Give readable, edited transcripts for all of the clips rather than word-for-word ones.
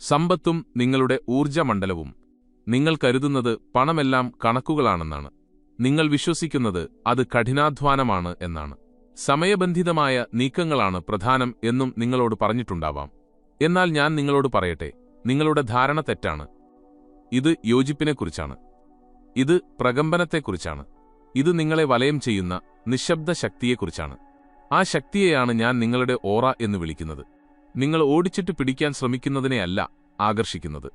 സമ്പത്തും നിങ്ങളുടെ ഊർജ്ജമണ്ഡലവും. നിങ്ങൾ കരുതുന്നത് പണമെല്ലാം കണക്കുകളാണെന്നാണ്. നിങ്ങൾ വിശ്വസിക്കുന്നത് അത് കഠിനാധ്വാനമാണ് എന്നാണ്. സമയബന്ധിതമായ നീക്കങ്ങളാണ് പ്രധാനം എന്നും നിങ്ങളോട് പറഞ്ഞിട്ടുണ്ടാവാം. എന്നാൽ ഞാൻ നിങ്ങളോട് പറയട്ടെ, നിങ്ങളുടെ ധാരണ തെറ്റാണ്. ഇത് യോജിപ്പിനെക്കുറിച്ചാണ്. ഇത് പ്രകമ്പനത്തെക്കുറിച്ചാണ്. ഇത് നിങ്ങളെ വലയം ചെയ്യുന്ന നിശബ്ദ ശക്തിയെക്കുറിച്ചാണ്. ആ ശക്തിയെയാണ് ഞാൻ നിങ്ങളുടെ ഓറ എന്ന് വിളിക്കുന്നത്. നിങ്ങൾ ഓടിച്ചിട്ട് പിടിക്കാൻ ശ്രമിക്കുന്നതിനെയല്ല ആകർഷിക്കുന്നത്.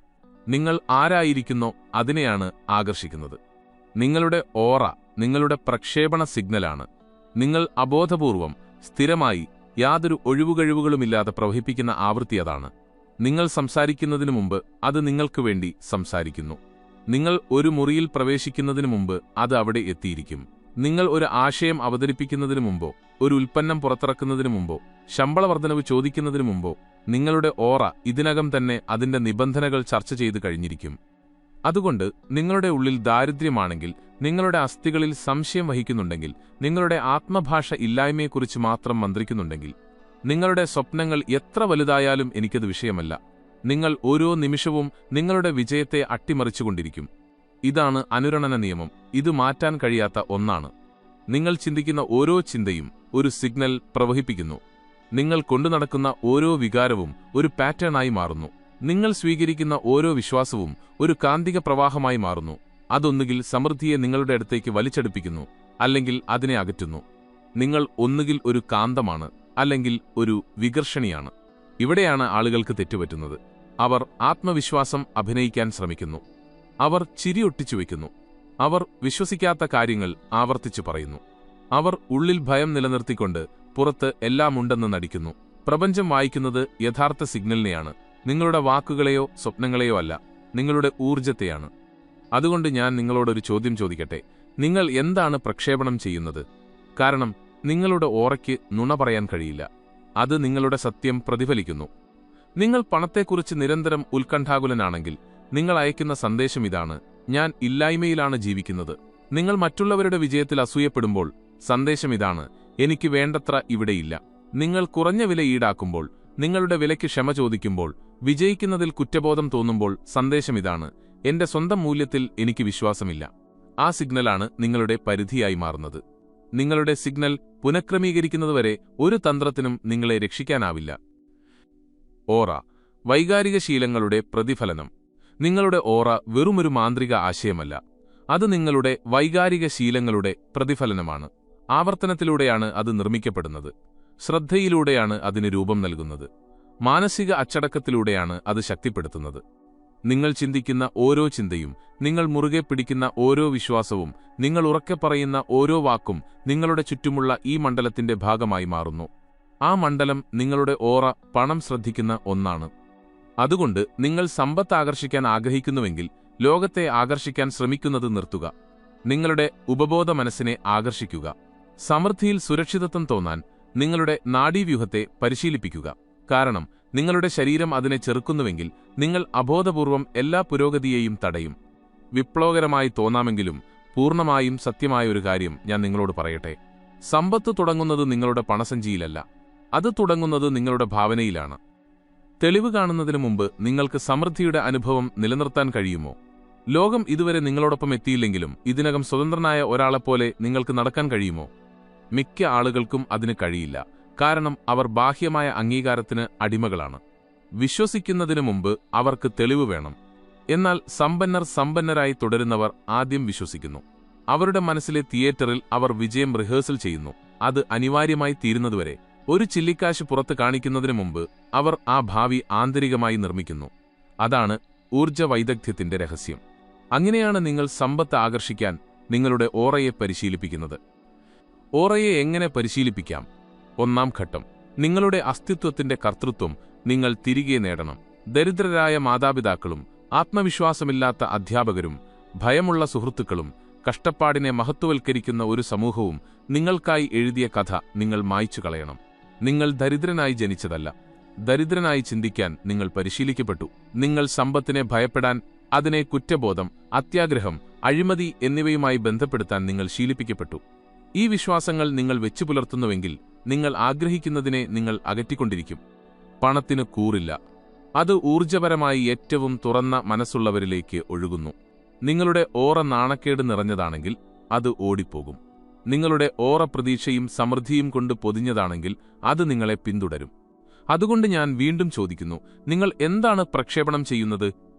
നിങ്ങൾ ആരായിരിക്കുന്നോ അതിനെയാണ് ആകർഷിക്കുന്നത്. നിങ്ങളുടെ ഓറ നിങ്ങളുടെ പ്രക്ഷേപണ സിഗ്നലാണ്. നിങ്ങൾ അബോധപൂർവം സ്ഥിരമായി യാതൊരു ഒഴിവുകഴിവുകളുമില്ലാതെ പ്രവഹിപ്പിക്കുന്ന ആവൃത്തി അതാണ്. നിങ്ങൾ സംസാരിക്കുന്നതിനു മുമ്പ് അത് നിങ്ങൾക്ക് വേണ്ടി സംസാരിക്കുന്നു. നിങ്ങൾ ഒരു മുറിയിൽ പ്രവേശിക്കുന്നതിനു മുമ്പ് അത് അവിടെ എത്തിയിരിക്കും. നിങ്ങൾ ഒരു ആശയം അവതരിപ്പിക്കുന്നതിനു മുമ്പോ ഒരു ഉൽപ്പന്നം പുറത്തിറക്കുന്നതിനു മുമ്പോ ശമ്പളവർദ്ധനവ് ചോദിക്കുന്നതിനു മുമ്പോ നിങ്ങളുടെ ഓറ ഇതിനകം തന്നെ അതിന്റെ നിബന്ധനകൾ ചർച്ച ചെയ്തു കഴിഞ്ഞിരിക്കും. അതുകൊണ്ട് നിങ്ങളുടെ ഉള്ളിൽ ദാരിദ്ര്യമാണെങ്കിൽ, നിങ്ങളുടെ അസ്ഥികളിൽ സംശയം വഹിക്കുന്നുണ്ടെങ്കിൽ, നിങ്ങളുടെ ആത്മഭാഷ ഇല്ലായ്മയെക്കുറിച്ച് മാത്രം മന്ത്രിക്കുന്നുണ്ടെങ്കിൽ, നിങ്ങളുടെ സ്വപ്നങ്ങൾ എത്ര വലുതായാലും എനിക്കത് വിഷയമല്ല. നിങ്ങൾ ഓരോ നിമിഷവും നിങ്ങളുടെ വിജയത്തെ അട്ടിമറിച്ചുകൊണ്ടിരിക്കും. ഇതാണ് അനുരണന നിയമം. ഇത് മാറ്റാൻ കഴിയാത്ത ഒന്നാണ്. നിങ്ങൾ ചിന്തിക്കുന്ന ഓരോ ചിന്തയും ഒരു സിഗ്നൽ പ്രവഹിപ്പിക്കുന്നു. നിങ്ങൾ കൊണ്ടുനടക്കുന്ന ഓരോ വികാരവും ഒരു പാറ്റേണായി മാറുന്നു. നിങ്ങൾ സ്വീകരിക്കുന്ന ഓരോ വിശ്വാസവും ഒരു കാന്തിക പ്രവാഹമായി മാറുന്നു. അതൊന്നുകിൽ സമൃദ്ധിയെ നിങ്ങളുടെ അടുത്തേക്ക് വലിച്ചടുപ്പിക്കുന്നു, അല്ലെങ്കിൽ അതിനെ അകറ്റുന്നു. നിങ്ങൾ ഒന്നുകിൽ ഒരു കാന്തമാണ്, അല്ലെങ്കിൽ ഒരു വികർഷണിയാണ്. ഇവിടെയാണ് ആളുകൾക്ക് തെറ്റുപറ്റുന്നത്. അവർ ആത്മവിശ്വാസം അഭിനയിക്കാൻ ശ്രമിക്കുന്നു. അവർ ചിരിയൊട്ടിച്ചു വയ്ക്കുന്നു. അവർ വിശ്വസിക്കാത്ത കാര്യങ്ങൾ ആവർത്തിച്ചു പറയുന്നു. അവർ ഉള്ളിൽ ഭയം നിലനിർത്തിക്കൊണ്ട് പുറത്ത് എല്ലാമുണ്ടെന്ന് നടിക്കുന്നു. പ്രപഞ്ചം വായിക്കുന്നത് യഥാർത്ഥ സിഗ്നലിനെയാണ്, നിങ്ങളുടെ വാക്കുകളെയോ സ്വപ്നങ്ങളെയോ അല്ല, നിങ്ങളുടെ ഊർജ്ജത്തെയാണ്. അതുകൊണ്ട് ഞാൻ നിങ്ങളോടൊരു ചോദ്യം ചോദിക്കട്ടെ. നിങ്ങൾ എന്താണ് പ്രക്ഷേപണം ചെയ്യുന്നത്? കാരണം നിങ്ങളുടെ ഓറയ്ക്ക് നുണ പറയാൻ കഴിയില്ല. അത് നിങ്ങളുടെ സത്യം പ്രതിഫലിക്കുന്നു. നിങ്ങൾ പണത്തെക്കുറിച്ച് നിരന്തരം ഉത്കണ്ഠാകുലനാണെങ്കിൽ നിങ്ങൾ അയക്കുന്ന സന്ദേശം ഇതാണ്: ഞാൻ ഇല്ലായ്മയിലാണ് ജീവിക്കുന്നത്. നിങ്ങൾ മറ്റുള്ളവരുടെ വിജയത്തിൽ അസൂയപ്പെടുമ്പോൾ സന്ദേശം ഇതാണ്: എനിക്ക് വേണ്ടത്ര ഇവിടെയില്ല. നിങ്ങൾ കുറഞ്ഞ വില ഈടാക്കുമ്പോൾ, നിങ്ങളുടെ വിലയ്ക്ക് ക്ഷമ ചോദിക്കുമ്പോൾ, വിജയിക്കുന്നതിൽ കുറ്റബോധം തോന്നുമ്പോൾ സന്ദേശം ഇതാണ്: എന്റെ സ്വന്തം മൂല്യത്തിൽ എനിക്ക് വിശ്വാസമില്ല. ആ സിഗ്നലാണ് നിങ്ങളുടെ പരിധിയായി മാറുന്നത്. നിങ്ങളുടെ സിഗ്നൽ പുനഃക്രമീകരിക്കുന്നതുവരെ ഒരു തന്ത്രത്തിനും നിങ്ങളെ രക്ഷിക്കാനാവില്ല. ഓറ, വൈകാരിക ശീലങ്ങളുടെ പ്രതിഫലനം. നിങ്ങളുടെ ഓറ വെറുമൊരു മാന്ത്രിക ആശയമല്ല. അത് നിങ്ങളുടെ വൈകാരിക ശീലങ്ങളുടെ പ്രതിഫലനമാണ്. ആവർത്തനത്തിലൂടെയാണ് അത് നിർമ്മിക്കപ്പെടുന്നത്. ശ്രദ്ധയിലൂടെയാണ് അതിന് രൂപം നൽകുന്നത്. മാനസിക അച്ചടക്കത്തിലൂടെയാണ് അത് ശക്തിപ്പെടുത്തുന്നത്. നിങ്ങൾ ചിന്തിക്കുന്ന ഓരോ ചിന്തയും, നിങ്ങൾ മുറുകെ പിടിക്കുന്ന ഓരോ വിശ്വാസവും, നിങ്ങൾ ഉറക്കെ പറയുന്ന ഓരോ വാക്കും നിങ്ങളുടെ ചുറ്റുമുള്ള ഈ മണ്ഡലത്തിന്റെ ഭാഗമായി മാറുന്നു. ആ മണ്ഡലം നിങ്ങളുടെ ഓറ പണം ശ്രദ്ധിക്കുന്ന ഒന്നാണ്. അതുകൊണ്ട് നിങ്ങൾ സമ്പത്ത് ആകർഷിക്കാൻ ആഗ്രഹിക്കുന്നുവെങ്കിൽ ലോകത്തെ ആകർഷിക്കാൻ ശ്രമിക്കുന്നത് നിർത്തുക. നിങ്ങളുടെ ഉപബോധ മനസ്സിനെ ആകർഷിക്കുക. സമൃദ്ധിയിൽ സുരക്ഷിതത്വം തോന്നാൻ നിങ്ങളുടെ നാഡീവ്യൂഹത്തെ പരിശീലിപ്പിക്കുക. കാരണം നിങ്ങളുടെ ശരീരം അതിനെ ചെറുക്കുന്നുവെങ്കിൽ നിങ്ങൾ അബോധപൂർവം എല്ലാ പുരോഗതിയെയും തടയും. വിപ്ലവകരമായി തോന്നാമെങ്കിലും പൂർണ്ണമായും സത്യമായ ഒരു കാര്യം ഞാൻ നിങ്ങളോട് പറയട്ടെ. സമ്പത്ത് തുടങ്ങുന്നത് നിങ്ങളുടെ പണസഞ്ചിയിലല്ല, അത് തുടങ്ങുന്നത് നിങ്ങളുടെ ഭാവനയിലാണ്. തെളിവ് കാണുന്നതിനു മുമ്പ് നിങ്ങൾക്ക് സമൃദ്ധിയുടെ അനുഭവം നിലനിർത്താൻ കഴിയുമോ? ലോകം ഇതുവരെ നിങ്ങളോടൊപ്പം എത്തിയില്ലെങ്കിലും ഇതിനകം സ്വതന്ത്രനായ ഒരാളെപ്പോലെ നിങ്ങൾക്ക് നടക്കാൻ കഴിയുമോ? മിക്ക ആളുകൾക്കും അതിന് കഴിയില്ല. കാരണം അവർ ബാഹ്യമായ അംഗീകാരത്തിന് അടിമകളാണ്. വിശ്വസിക്കുന്നതിനു മുമ്പ് അവർക്ക് തെളിവ് വേണം. എന്നാൽ സമ്പന്നരായി തുടരുന്നവർ ആദ്യം വിശ്വസിക്കുന്നു. അവരുടെ മനസ്സിലെ തിയേറ്ററിൽ അവർ വിജയം റിഹേഴ്സൽ ചെയ്യുന്നു. അത് അനിവാര്യമായി തീരുന്നതുവരെ. ഒരു ചില്ലിക്കാശ് പുറത്ത് കാണിക്കുന്നതിനു മുമ്പ് അവർ ആ ഭാവി ആന്തരികമായി നിർമ്മിക്കുന്നു. അതാണ് ഊർജ്ജ വൈദഗ്ധ്യത്തിന്റെ രഹസ്യം. അങ്ങനെയാണ് നിങ്ങൾ സമ്പത്ത് ആകർഷിക്കാൻ നിങ്ങളുടെ ഓറയെ പരിശീലിപ്പിക്കുന്നത്. ഓറയെ എങ്ങനെ പരിശീലിപ്പിക്കാം? ഒന്നാം ഘട്ടം, നിങ്ങളുടെ അസ്തിത്വത്തിന്റെ കർത്തൃത്വം നിങ്ങൾ തിരികെ നേടണം. ദരിദ്രരായ മാതാപിതാക്കളും ആത്മവിശ്വാസമില്ലാത്ത അധ്യാപകരും ഭയമുള്ള സുഹൃത്തുക്കളും കഷ്ടപ്പാടിനെ മഹത്വവൽക്കരിക്കുന്ന ഒരു സമൂഹവും നിങ്ങൾക്കായി എഴുതിയ കഥ നിങ്ങൾ മായ്ച്ചു കളയണം. നിങ്ങൾ ദരിദ്രനായി ജനിച്ചതല്ല, ദരിദ്രനായി ചിന്തിക്കാൻ നിങ്ങൾ പരിശീലിക്കപ്പെട്ടു. നിങ്ങൾ സമ്പത്തിനെ ഭയപ്പെടാൻ, അതിനെ കുറ്റബോധം, അത്യാഗ്രഹം, അഴിമതി എന്നിവയുമായി ബന്ധപ്പെടുത്താൻ നിങ്ങൾ ശീലിപ്പിക്കപ്പെട്ടു. ഈ വിശ്വാസങ്ങൾ നിങ്ങൾ വെച്ചുപുലർത്തുന്നുവെങ്കിൽ നിങ്ങൾ ആഗ്രഹിക്കുന്നതിനെ നിങ്ങൾ അകറ്റിക്കൊണ്ടിരിക്കും. പണത്തിന് കൂറില്ല. അത് ഊർജ്ജപരമായി ഏറ്റവും തുറന്ന മനസ്സുള്ളവരിലേക്ക് ഒഴുകുന്നു. നിങ്ങളുടെ ഓറ നാണക്കേട് നിറഞ്ഞതാണെങ്കിൽ അത് ഓടിപ്പോകും. നിങ്ങളുടെ ഓറ പ്രതീക്ഷയും സമൃദ്ധിയും കൊണ്ട് പൊതിഞ്ഞതാണെങ്കിൽ അത് നിങ്ങളെ പിന്തുടരും. അതുകൊണ്ട് ഞാൻ വീണ്ടും ചോദിക്കുന്നു, നിങ്ങൾ എന്താണ് പ്രക്ഷേപണം ചെയ്യുന്നത്?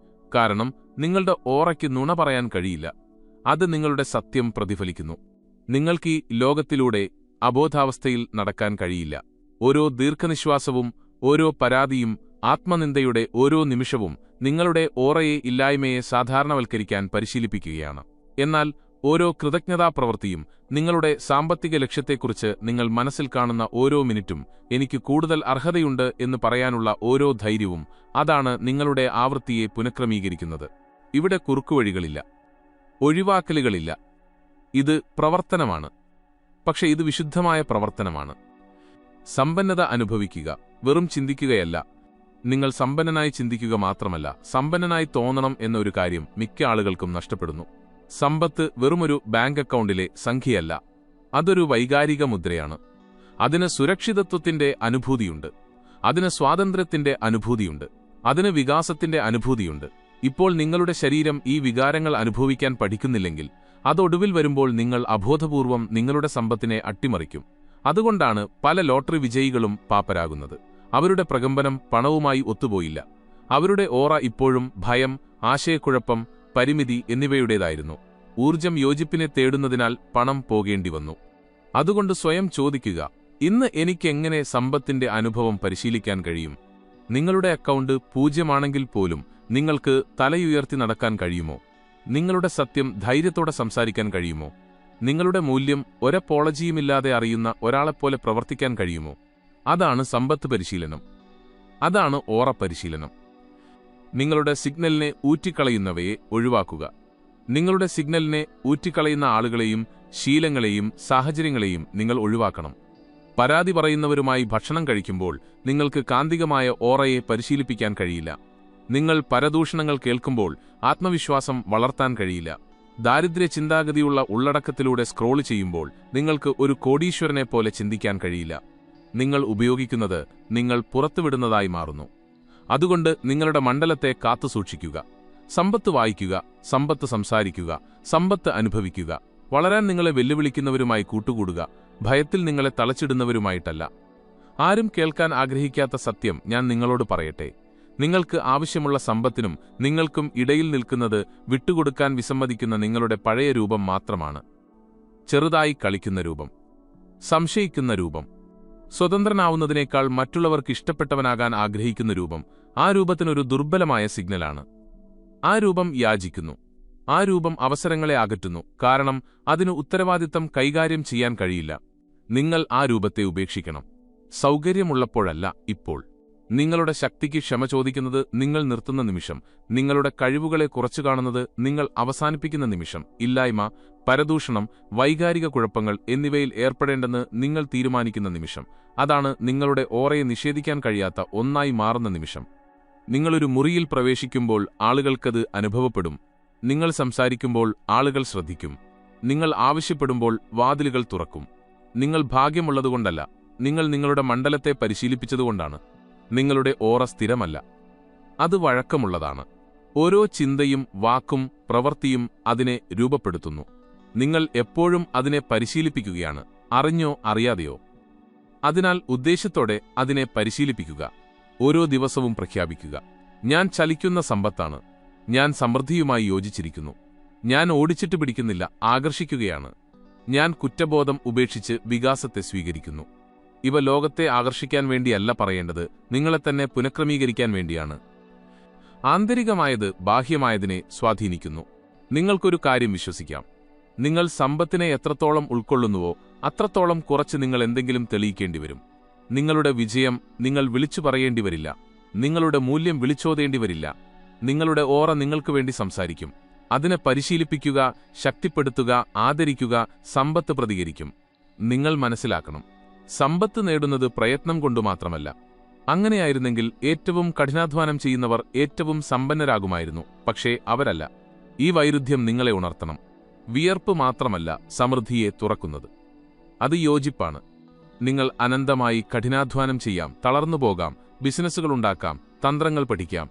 കാരണം നിങ്ങളുടെ ഓറയ്ക്ക് നുണ പറയാൻ കഴിയില്ല. അത് നിങ്ങളുടെ സത്യം പ്രതിഫലിക്കുന്നു. നിങ്ങൾക്ക് ഈ ലോകത്തിലൂടെ അബോധാവസ്ഥയിൽ നടക്കാൻ കഴിയില്ല. ഓരോ ദീർഘനിശ്വാസവും, ഓരോ പരാതിയും, ആത്മനിന്ദയുടെ ഓരോ നിമിഷവും നിങ്ങളുടെ ഓറയെ ഇല്ലായ്മയെ സാധാരണവൽക്കരിക്കാൻ പരിശീലിപ്പിക്കുകയാണ്. എന്നാൽ ഓരോ കൃതജ്ഞതാപ്രവൃത്തിയും, നിങ്ങളുടെ സാമ്പത്തിക ലക്ഷ്യത്തെക്കുറിച്ച് നിങ്ങൾ മനസ്സിൽ കാണുന്ന ഓരോ മിനിറ്റും, എനിക്ക് കൂടുതൽ അർഹതയുണ്ട് എന്ന് പറയാനുള്ള ഓരോ ധൈര്യവും, അതാണ് നിങ്ങളുടെ ആവൃത്തിയെ പുനഃക്രമീകരിക്കുന്നത്. ഇവിടെ കുറുക്കുവഴികളില്ല, ഒഴിവാക്കലുകളില്ല. ഇത് പ്രവർത്തനമാണ്. പക്ഷെ ഇത് വിശുദ്ധമായ പ്രവർത്തനമാണ്. സമ്പന്നത അനുഭവിക്കുക, വെറും ചിന്തിക്കുകയല്ല. നിങ്ങൾ സമ്പന്നനായി ചിന്തിക്കുക മാത്രമല്ല, സമ്പന്നനായി തോന്നണം എന്ന ഒരു കാര്യം മിക്ക ആളുകൾക്കും നഷ്ടപ്പെടുന്നു. സമ്പത്ത് വെറുമൊരു ബാങ്ക് അക്കൗണ്ടിലെ സംഖ്യയല്ല, അതൊരു വൈകാരിക മുദ്രയാണ്. അതിന് സുരക്ഷിതത്വത്തിന്റെ അനുഭൂതിയുണ്ട്, അതിന് സ്വാതന്ത്ര്യത്തിന്റെ അനുഭൂതിയുണ്ട്, അതിന് വികാസത്തിന്റെ അനുഭൂതിയുണ്ട്. ഇപ്പോൾ നിങ്ങളുടെ ശരീരം ഈ വികാരങ്ങൾ അനുഭവിക്കാൻ പഠിക്കുന്നില്ലെങ്കിൽ, അതൊടുവിൽ വരുമ്പോൾ നിങ്ങൾ അബോധപൂർവം നിങ്ങളുടെ സമ്പത്തിനെ അട്ടിമറിക്കും. അതുകൊണ്ടാണ് പല ലോട്ടറി വിജയികളും പാപ്പരാകുന്നത്. അവരുടെ പ്രകമ്പനം പണവുമായി ഒത്തുപോയില്ല. അവരുടെ ഓറ ഇപ്പോഴും ഭയം, ആശയക്കുഴപ്പം, പരിമിതി എന്നിവയുടേതായിരുന്നു. ഊർജം യോജിപ്പിനെ തേടുന്നതിനാൽ പണം പോകേണ്ടി വന്നു. അതുകൊണ്ട് സ്വയം ചോദിക്കുക, ഇന്ന് എനിക്കെങ്ങനെ സമ്പത്തിന്റെ അനുഭവം പരിശീലിക്കാൻ കഴിയും? നിങ്ങളുടെ അക്കൗണ്ട് 0 പോലും നിങ്ങൾക്ക് തലയുയർത്തി നടക്കാൻ കഴിയുമോ? നിങ്ങളുടെ സത്യം ധൈര്യത്തോടെ സംസാരിക്കാൻ കഴിയുമോ? നിങ്ങളുടെ മൂല്യം ഒരപ്പോളജിയുമില്ലാതെ അറിയുന്ന ഒരാളെപ്പോലെ പ്രവർത്തിക്കാൻ കഴിയുമോ? അതാണ് സമ്പത്ത് പരിശീലനം. അതാണ് ഓറ പരിശീലനം. നിങ്ങളുടെ സിഗ്നലിനെ ഊറ്റിക്കളയുന്നവയെ ഒഴിവാക്കുക. നിങ്ങളുടെ സിഗ്നലിനെ ഊറ്റിക്കളയുന്ന ആളുകളെയും ശീലങ്ങളെയും സാഹചര്യങ്ങളെയും നിങ്ങൾ ഒഴിവാക്കണം. പരാതി പറയുന്നവരുമായി ഭക്ഷണം കഴിക്കുമ്പോൾ നിങ്ങൾക്ക് കാന്തികമായ ഓറയെ പരിശീലിപ്പിക്കാൻ കഴിയില്ല. നിങ്ങൾ പരദൂഷണങ്ങൾ കേൾക്കുമ്പോൾ ആത്മവിശ്വാസം വളർത്താൻ കഴിയില്ല. ദാരിദ്ര്യ ചിന്താഗതിയുള്ള ഉള്ളടക്കത്തിലൂടെ സ്ക്രോൾ ചെയ്യുമ്പോൾ നിങ്ങൾക്ക് ഒരു കോടീശ്വരനെ പോലെ ചിന്തിക്കാൻ കഴിയില്ല. നിങ്ങൾ ഉപയോഗിക്കുന്നത് നിങ്ങൾ പുറത്തുവിടുന്നതായി മാറുന്നു. അതുകൊണ്ട് നിങ്ങളുടെ മണ്ഡലത്തെ കാത്തുസൂക്ഷിക്കുക. സമ്പത്ത് വായിക്കുക, സമ്പത്ത് സംസാരിക്കുക, സമ്പത്ത് അനുഭവിക്കുക. വളരാൻ നിങ്ങളെ വെല്ലുവിളിക്കുന്നവരുമായി കൂട്ടുകൂടുക, ഭയത്തിൽ നിങ്ങളെ തളച്ചിടുന്നവരുമായിട്ടല്ല. ആരും കേൾക്കാൻ ആഗ്രഹിക്കാത്ത സത്യം ഞാൻ നിങ്ങളോട് പറയട്ടെ. നിങ്ങൾക്ക് ആവശ്യമുള്ള സമ്പത്തിനും നിങ്ങൾക്കും ഇടയിൽ നിൽക്കുന്നത് വിട്ടുകൊടുക്കാൻ വിസമ്മതിക്കുന്ന നിങ്ങളുടെ പഴയ രൂപം മാത്രമാണ്. ചെറുതായി കളിക്കുന്ന രൂപം, സംശയിക്കുന്ന രൂപം, സ്വതന്ത്രനാവുന്നതിനേക്കാൾ മറ്റുള്ളവർക്ക് ഇഷ്ടപ്പെട്ടവനാകാൻ ആഗ്രഹിക്കുന്ന രൂപം. ആ രൂപത്തിനൊരു ദുർബലമായ സിഗ്നലാണ്. ആ രൂപം യാചിക്കുന്നു. ആ രൂപം അവസരങ്ങളെ അകറ്റുന്നു. കാരണം അതിന് ഉത്തരവാദിത്തം കൈകാര്യം ചെയ്യാൻ കഴിയില്ല. നിങ്ങൾ ആ രൂപത്തെ ഉപേക്ഷിക്കണം. സൗകര്യമുള്ളപ്പോഴല്ല, ഇപ്പോൾ. നിങ്ങളുടെ ശക്തിക്ക് ക്ഷമ ചോദിക്കുന്നത് നിങ്ങൾ നിർത്തുന്ന നിമിഷം, നിങ്ങളുടെ കഴിവുകളെ കുറച്ചു കാണുന്നത് നിങ്ങൾ അവസാനിപ്പിക്കുന്ന നിമിഷം, ഇല്ലായ്മ, പരദൂഷണം, വൈകാരിക കുഴപ്പങ്ങൾ എന്നിവയിൽ ഏർപ്പെടേണ്ടെന്ന് നിങ്ങൾ തീരുമാനിക്കുന്ന നിമിഷം, അതാണ് നിങ്ങളുടെ ഓറയെ നിഷേധിക്കാൻ കഴിയാത്ത ഒന്നായി മാറുന്ന നിമിഷം. നിങ്ങളൊരു മുറിയിൽ പ്രവേശിക്കുമ്പോൾ ആളുകൾക്കത് അനുഭവപ്പെടും. നിങ്ങൾ സംസാരിക്കുമ്പോൾ ആളുകൾ ശ്രദ്ധിക്കും. നിങ്ങൾ ആവശ്യപ്പെടുമ്പോൾ വാതിലുകൾ തുറക്കും. നിങ്ങൾ ഭാഗ്യമുള്ളതുകൊണ്ടല്ല, നിങ്ങൾ നിങ്ങളുടെ മണ്ഡലത്തെ പരിശീലിപ്പിച്ചതുകൊണ്ടാണ്. നിങ്ങളുടെ ഓറ സ്ഥിരമല്ല, അത് വഴക്കമുള്ളതാണ്. ഓരോ ചിന്തയും വാക്കും പ്രവൃത്തിയും അതിനെ രൂപപ്പെടുത്തുന്നു. നിങ്ങൾ എപ്പോഴും അതിനെ പരിശീലിപ്പിക്കുകയാണ്, അറിഞ്ഞോ അറിയാതെയോ. അതിനാൽ ഉദ്ദേശത്തോടെ അതിനെ പരിശീലിപ്പിക്കുക. ഓരോ ദിവസവും പ്രഖ്യാപിക്കുക, ഞാൻ ചലിക്കുന്ന സമ്പത്താണ്. ഞാൻ സമൃദ്ധിയുമായി യോജിച്ചിരിക്കുന്നു. ഞാൻ ഓടിച്ചിട്ട് പിടിക്കുന്നില്ല, ആകർഷിക്കുകയാണ്. ഞാൻ കുറ്റബോധം ഉപേക്ഷിച്ച് വികാസത്തെ സ്വീകരിക്കുന്നു. ഇവ ലോകത്തെ ആകർഷിക്കാൻ വേണ്ടിയല്ല പറയേണ്ടത്, നിങ്ങളെത്തന്നെ പുനഃക്രമീകരിക്കാൻ വേണ്ടിയാണ്. ആന്തരികമായത് ബാഹ്യമായതിനെ സ്വാധീനിക്കുന്നു. നിങ്ങൾക്കൊരു കാര്യം വിശ്വസിക്കാം, നിങ്ങൾ സമ്പത്തിനെ എത്രത്തോളം ഉൾക്കൊള്ളുന്നുവോ അത്രത്തോളം കുറച്ച് നിങ്ങൾ എന്തെങ്കിലും തെളിയിക്കേണ്ടിവരും. നിങ്ങളുടെ വിജയം നിങ്ങൾ വിളിച്ചു പറയേണ്ടിവരില്ല. നിങ്ങളുടെ മൂല്യം വിളിച്ചോതേണ്ടിവരില്ല. നിങ്ങളുടെ ഓറ നിങ്ങൾക്ക് വേണ്ടി സംസാരിക്കും. അതിനെ പരിശീലിപ്പിക്കുക, ശക്തിപ്പെടുത്തുക, ആദരിക്കുക. സമ്പത്ത് പ്രതികരിക്കും. നിങ്ങൾ മനസ്സിലാക്കണം, സമ്പത്ത് നേടുന്നത് പ്രയത്നം കൊണ്ടു മാത്രമല്ല. അങ്ങനെയായിരുന്നെങ്കിൽ ഏറ്റവും കഠിനാധ്വാനം ചെയ്യുന്നവർ ഏറ്റവും സമ്പന്നരാകുമായിരുന്നു. പക്ഷേ അവരല്ല. ഈ വൈരുദ്ധ്യം നിങ്ങളെ ഉണർത്തണം. വിയർപ്പ് മാത്രമല്ല സമൃദ്ധിയെ തുറക്കുന്നത്, അത് യോജിപ്പാണ്. നിങ്ങൾ അനന്തമായി കഠിനാധ്വാനം ചെയ്യാം, തളർന്നുപോകാം, ബിസിനസ്സുകളുണ്ടാക്കാം, തന്ത്രങ്ങൾ പഠിക്കാം.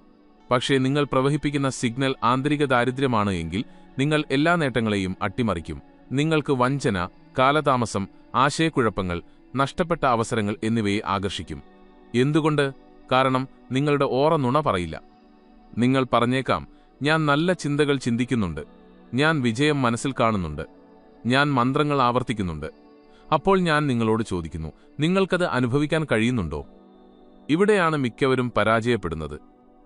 പക്ഷേ നിങ്ങൾ പ്രവഹിപ്പിക്കുന്ന സിഗ്നൽ ആന്തരിക ദാരിദ്ര്യമാണ് എങ്കിൽ നിങ്ങൾ എല്ലാ നേട്ടങ്ങളെയും അട്ടിമറിക്കും. നിങ്ങൾക്ക് വഞ്ചന, കാലതാമസം, ആശയക്കുഴപ്പങ്ങൾ, നഷ്ടപ്പെട്ട അവസരങ്ങൾ എന്നിവയെ ആകർഷിക്കും. എന്തുകൊണ്ട്? കാരണം നിങ്ങളുടെ ഓറ നുണ പറയില്ല. നിങ്ങൾ പറഞ്ഞേക്കാം, ഞാൻ നല്ല ചിന്തകൾ ചിന്തിക്കുന്നുണ്ട്, ഞാൻ വിജയം മനസ്സിൽ കാണുന്നുണ്ട്, ഞാൻ മന്ത്രങ്ങൾ ആവർത്തിക്കുന്നുണ്ട്. അപ്പോൾ ഞാൻ നിങ്ങളോട് ചോദിക്കുന്നു, നിങ്ങൾക്കത് അനുഭവിക്കാൻ കഴിയുന്നുണ്ടോ? ഇവിടെയാണ് മിക്കവരും പരാജയപ്പെടുന്നത്.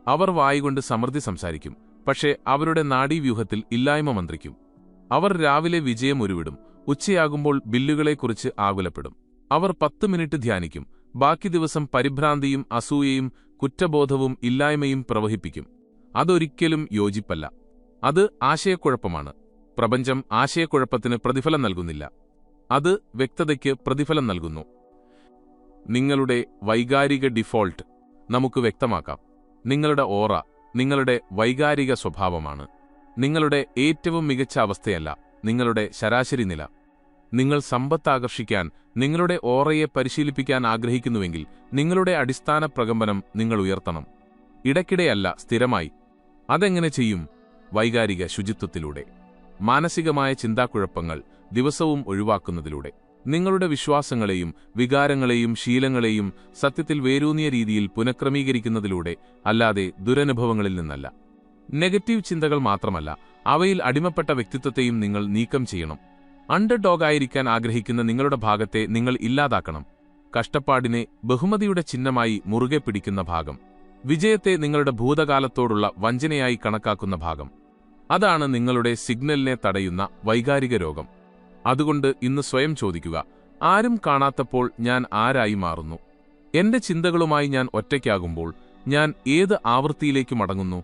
അവർ വായുകൊണ്ട് സമൃദ്ധി സംസാരിക്കും, പക്ഷേ അവരുടെ നാഡീവ്യൂഹത്തിൽ ഇല്ലായ്മ മന്ത്രിക്കും. അവർ രാവിലെ വിജയം ഉരുവിടും, ഉച്ചയാകുമ്പോൾ ബില്ലുകളെക്കുറിച്ച് ആകുലപ്പെടും. അവർ 10 മിനിറ്റ് ധ്യാനിക്കും, ബാക്കി ദിവസം പരിഭ്രാന്തിയും അസൂയയും കുറ്റബോധവും ഇല്ലായ്മയും പ്രവഹിപ്പിക്കും. അതൊരിക്കലും യോജിപ്പല്ല. അത് ആശയക്കുഴപ്പമാണ്. പ്രപഞ്ചം ആശയക്കുഴപ്പത്തിന് പ്രതിഫലം നൽകുന്നില്ല, അത് വ്യക്തതയ്ക്ക് പ്രതിഫലം നൽകുന്നു. നിങ്ങളുടെ വൈകാരിക ഡിഫോൾട്ട് നമുക്ക് വ്യക്തമാക്കാം. നിങ്ങളുടെ ഓറ നിങ്ങളുടെ വൈകാരിക സ്വഭാവമാണ്. നിങ്ങളുടെ ഏറ്റവും മികച്ച അവസ്ഥയല്ല, നിങ്ങളുടെ ശരാശരി നില. നിങ്ങൾ സമ്പത്ത് ആകർഷിക്കാൻ നിങ്ങളുടെ ഓറയെ പരിശീലിപ്പിക്കാൻ ആഗ്രഹിക്കുന്നുവെങ്കിൽ നിങ്ങളുടെ അടിസ്ഥാന പ്രകമ്പനം നിങ്ങൾ ഉയർത്തണം. ഇടയ്ക്കിടെയല്ല, സ്ഥിരമായി. അതെങ്ങനെ ചെയ്യും? വൈകാരിക ശുചിത്വത്തിലൂടെ. മാനസികമായ ചിന്താക്കുഴപ്പങ്ങൾ ദിവസവും ഒഴിവാക്കുന്നതിലൂടെ. നിങ്ങളുടെ വിശ്വാസങ്ങളെയും വികാരങ്ങളെയും ശീലങ്ങളെയും സത്യത്തിൽ വേരൂന്നിയ രീതിയിൽ പുനഃക്രമീകരിക്കുന്നതിലൂടെ, അല്ലാതെ ദുരനുഭവങ്ങളിൽ നിന്നല്ല. നെഗറ്റീവ് ചിന്തകൾ മാത്രമല്ല, അവയിൽ അടിമപ്പെട്ട വ്യക്തിത്വത്തെയും നിങ്ങൾ നീക്കം ചെയ്യണം. അണ്ടർഡോഗായിരിക്കാൻ ആഗ്രഹിക്കുന്ന നിങ്ങളുടെ ഭാഗത്തെ നിങ്ങൾ ഇല്ലാതാക്കണം. കഷ്ടപ്പാടിനെ ബഹുമതിയുടെ ചിഹ്നമായി മുറുകെ പിടിക്കുന്ന ഭാഗം, വിജയത്തെ നിങ്ങളുടെ ഭൂതകാലത്തോടുള്ള വഞ്ചനയായി കണക്കാക്കുന്ന ഭാഗം, അതാണ് നിങ്ങളുടെ സിഗ്നലിനെ തടയുന്ന വൈകാരിക രോഗം. അതുകൊണ്ട് ഇന്ന് സ്വയം ചോദിക്കുക, ആരും കാണാത്തപ്പോൾ ഞാൻ ആരായി മാറുന്നു? എന്റെ ചിന്തകളുമായി ഞാൻ ഒറ്റയ്ക്കാകുമ്പോൾ ഞാൻ ഏത് ആവൃത്തിയിലേക്ക് മടങ്ങുന്നു?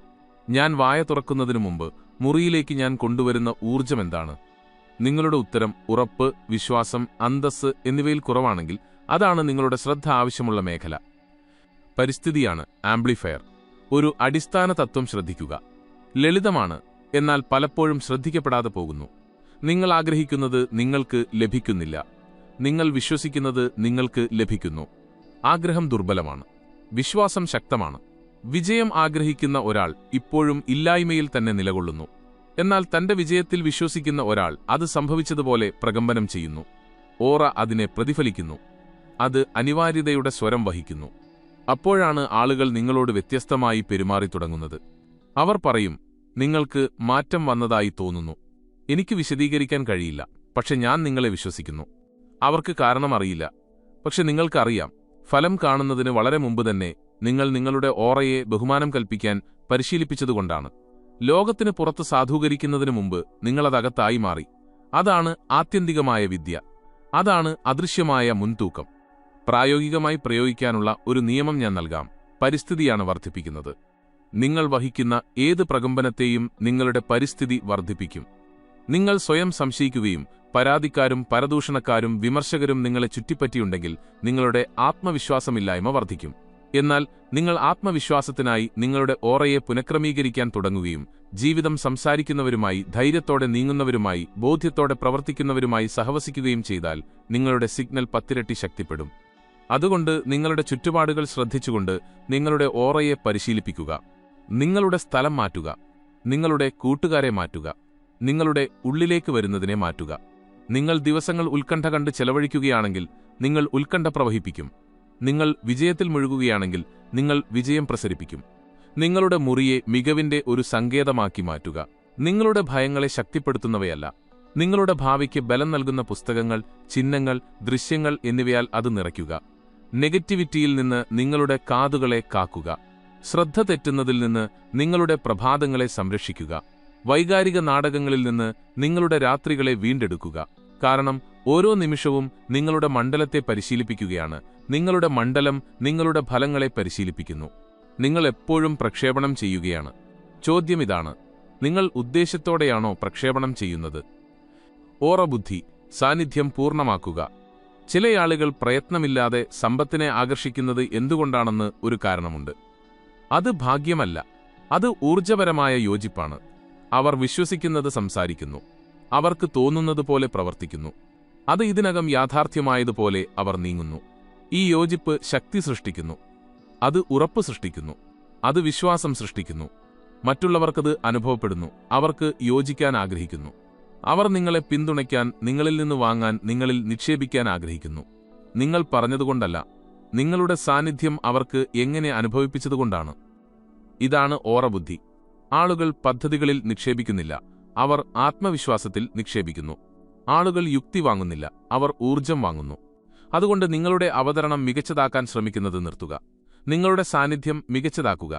ഞാൻ വായ തുറക്കുന്നതിനു മുമ്പ് മുറിയിലേക്ക് ഞാൻ കൊണ്ടുവരുന്ന ഊർജ്ജമെന്താണ്? നിങ്ങളുടെ ഉത്തരം ഉറപ്പ്, വിശ്വാസം, അന്തസ്സ് എന്നിവയിൽ കുറവാണെങ്കിൽ അതാണ് നിങ്ങളുടെ ശ്രദ്ധ ആവശ്യമുള്ള മേഖല. പരിസ്ഥിതിയാണ് ആംപ്ലിഫയർ. ഒരു അടിസ്ഥാന തത്വം ശ്രദ്ധിക്കുക. ലളിതമാണ്, എന്നാൽ പലപ്പോഴും ശ്രദ്ധിക്കപ്പെടാതെ പോകുന്നു. നിങ്ങൾ ആഗ്രഹിക്കുന്നത് നിങ്ങൾക്ക് ലഭിക്കുന്നില്ല, നിങ്ങൾ വിശ്വസിക്കുന്നത് നിങ്ങൾക്ക് ലഭിക്കുന്നു. ആഗ്രഹം ദുർബലമാണ്, വിശ്വാസം ശക്തമാണ്. വിജയം ആഗ്രഹിക്കുന്ന ഒരാൾ ഇപ്പോഴും ഇല്ലായ്മയിൽ തന്നെ നിലകൊള്ളുന്നു. എന്നാൽ തന്റെ വിജയത്തിൽ വിശ്വസിക്കുന്ന ഒരാൾ അത് സംഭവിച്ചതുപോലെ പ്രകമ്പനം ചെയ്യുന്നു. ഓറ അതിനെ പ്രതിഫലിക്കുന്നു, അത് അനിവാര്യതയുടെ സ്വരം വഹിക്കുന്നു. അപ്പോഴാണ് ആളുകൾ നിങ്ങളോട് വ്യത്യസ്തമായി പെരുമാറിത്തുടങ്ങുന്നത്. അവർ പറയും, നിങ്ങൾക്ക് മാറ്റം വന്നതായി തോന്നുന്നു. എനിക്ക് വിശദീകരിക്കാൻ കഴിയില്ല, പക്ഷെ ഞാൻ നിങ്ങളെ വിശ്വസിക്കുന്നു. അവർക്ക് കാരണം അറിയില്ല, പക്ഷെ നിങ്ങൾക്കറിയാം. ഫലം കാണുന്നതിന് വളരെ മുമ്പ് തന്നെ നിങ്ങൾ നിങ്ങളുടെ ഓറയെ ബഹുമാനം കൽപ്പിക്കാൻ പരിശീലിപ്പിച്ചതുകൊണ്ടാണ്. ലോകത്തിന് പുറത്ത് സാധൂകരിക്കുന്നതിനു മുമ്പ് നിങ്ങളതകത്തായി മാറി. അതാണ് ആത്യന്തികമായ വിദ്യ, അതാണ് അദൃശ്യമായ മുൻതൂക്കം. പ്രായോഗികമായി പ്രയോഗിക്കാനുള്ള ഒരു നിയമം ഞാൻ നൽകാം. പരിസ്ഥിതിയാണ് വർദ്ധിപ്പിക്കുന്നത്. നിങ്ങൾ വഹിക്കുന്ന ഏത് പ്രകമ്പനത്തെയും നിങ്ങളുടെ പരിസ്ഥിതി വർദ്ധിപ്പിക്കും. നിങ്ങൾ സ്വയം സംശയിക്കുകയും പരാതിക്കാരും പരദൂഷണക്കാരും വിമർശകരും നിങ്ങളെ ചുറ്റിപ്പറ്റിയുണ്ടെങ്കിൽ നിങ്ങളുടെ ആത്മവിശ്വാസമില്ലായ്മ വർദ്ധിക്കും. എന്നാൽ നിങ്ങൾ ആത്മവിശ്വാസത്തിനായി നിങ്ങളുടെ ഓറയെ പുനഃക്രമീകരിക്കാൻ തുടങ്ങുകയും ജീവിതം സംസാരിക്കുന്നവരുമായി, ധൈര്യത്തോടെ നീങ്ങുന്നവരുമായി, ബോധ്യത്തോടെ പ്രവർത്തിക്കുന്നവരുമായി സഹവസിക്കുകയും ചെയ്താൽ നിങ്ങളുടെ സിഗ്നൽ 10 ഇരട്ടി ശക്തിപ്പെടും. അതുകൊണ്ട് നിങ്ങളുടെ ചുറ്റുപാടുകൾ ശ്രദ്ധിച്ചുകൊണ്ട് നിങ്ങളുടെ ഓറയെ പരിശീലിപ്പിക്കുക. നിങ്ങളുടെ സ്ഥലം മാറ്റുക, നിങ്ങളുടെ കൂട്ടുകാരെ മാറ്റുക, നിങ്ങളുടെ ഉള്ളിലേക്ക് വരുന്നതിനെ മാറ്റുക. നിങ്ങൾ ദിവസങ്ങൾ ഉത്കണ്ഠ കണ്ട് ചെലവഴിക്കുകയാണെങ്കിൽ നിങ്ങൾ ഉത്കണ്ഠ പ്രവഹിപ്പിക്കും. നിങ്ങൾ വിജയത്തിൽ മുഴുകുകയാണെങ്കിൽ നിങ്ങൾ വിജയം പ്രസരിപ്പിക്കും. നിങ്ങളുടെ മുറിയെ മികവിന്റെ ഒരു സങ്കേതമാക്കി മാറ്റുക. നിങ്ങളുടെ ഭയങ്ങളെ ശക്തിപ്പെടുത്തുന്നവയല്ല, നിങ്ങളുടെ ഭാവിക്ക് ബലം നൽകുന്ന പുസ്തകങ്ങൾ, ചിഹ്നങ്ങൾ, ദൃശ്യങ്ങൾ എന്നിവയാൽ അത് നിറയ്ക്കുക. നെഗറ്റിവിറ്റിയിൽ നിന്ന് നിങ്ങളുടെ കാതുകളെ കാക്കുക. ശ്രദ്ധ തെറ്റുന്നതിൽ നിന്ന് നിങ്ങളുടെ പ്രഭാതങ്ങളെ സംരക്ഷിക്കുക. വൈകാരിക നാടകങ്ങളിൽ നിന്ന് നിങ്ങളുടെ രാത്രികളെ വീണ്ടെടുക്കുക. കാരണം ഓരോ നിമിഷവും നിങ്ങളുടെ മണ്ഡലത്തെ പരിശീലിപ്പിക്കുകയാണ്. നിങ്ങളുടെ മണ്ഡലം നിങ്ങളുടെ ഫലങ്ങളെ പരിശീലിപ്പിക്കുന്നു. നിങ്ങൾ എപ്പോഴും പ്രക്ഷേപണം ചെയ്യുകയാണ്. ചോദ്യം ഇതാണ്, നിങ്ങൾ ഉദ്ദേശത്തോടെയാണോ പ്രക്ഷേപണം ചെയ്യുന്നത്? ഓറബുദ്ധി, സാന്നിധ്യം പൂർണ്ണമാക്കുക. ചിലയാളുകൾ പ്രയത്നമില്ലാതെ സമ്പത്തിനെ ആകർഷിക്കുന്നത് എന്തുകൊണ്ടാണെന്ന് ഒരു കാരണമുണ്ട്. അത് ഭാഗ്യമല്ല, അത് ഊർജ്ജപരമായ യോജിപ്പാണ്. അവർ വിശ്വസിക്കുന്നത് സംസാരിക്കുന്നു, അവർക്ക് തോന്നുന്നതുപോലെ പ്രവർത്തിക്കുന്നു. അത് ഇതിനകം യാഥാർത്ഥ്യമായതുപോലെ അവർ നീങ്ങുന്നു. ഈ യോജിപ്പ് ശക്തി സൃഷ്ടിക്കുന്നു, അത് ഉറപ്പ് സൃഷ്ടിക്കുന്നു. അത് വിശ്വാസം സൃഷ്ടിക്കുന്നു. മറ്റുള്ളവർക്കത് അനുഭവപ്പെടുന്നു. അവർക്ക് യോജിക്കാൻ ആഗ്രഹിക്കുന്നു. അവർ നിങ്ങളെ പിന്തുണയ്ക്കാൻ, നിങ്ങളിൽ നിന്ന് വാങ്ങാൻ, നിങ്ങളിൽ നിക്ഷേപിക്കാൻ ആഗ്രഹിക്കുന്നു. നിങ്ങൾ പറഞ്ഞതുകൊണ്ടല്ല, നിങ്ങളുടെ സാന്നിധ്യം അവർക്ക് എങ്ങനെ അനുഭവിപ്പിച്ചതുകൊണ്ടാണ്. ഇതാണ് ഓറ ബുദ്ധി. ആളുകൾ പദ്ധതികളിൽ നിക്ഷേപിക്കുന്നില്ല, അവർ ആത്മവിശ്വാസത്തിൽ നിക്ഷേപിക്കുന്നു. ആളുകൾ യുക്തി വാങ്ങുന്നില്ല, അവർ ഊർജം വാങ്ങുന്നു. അതുകൊണ്ട് നിങ്ങളുടെ അവതരണം മികച്ചതാക്കാൻ ശ്രമിക്കുന്നത് നിർത്തുക. നിങ്ങളുടെ സാന്നിധ്യം മികച്ചതാക്കുക.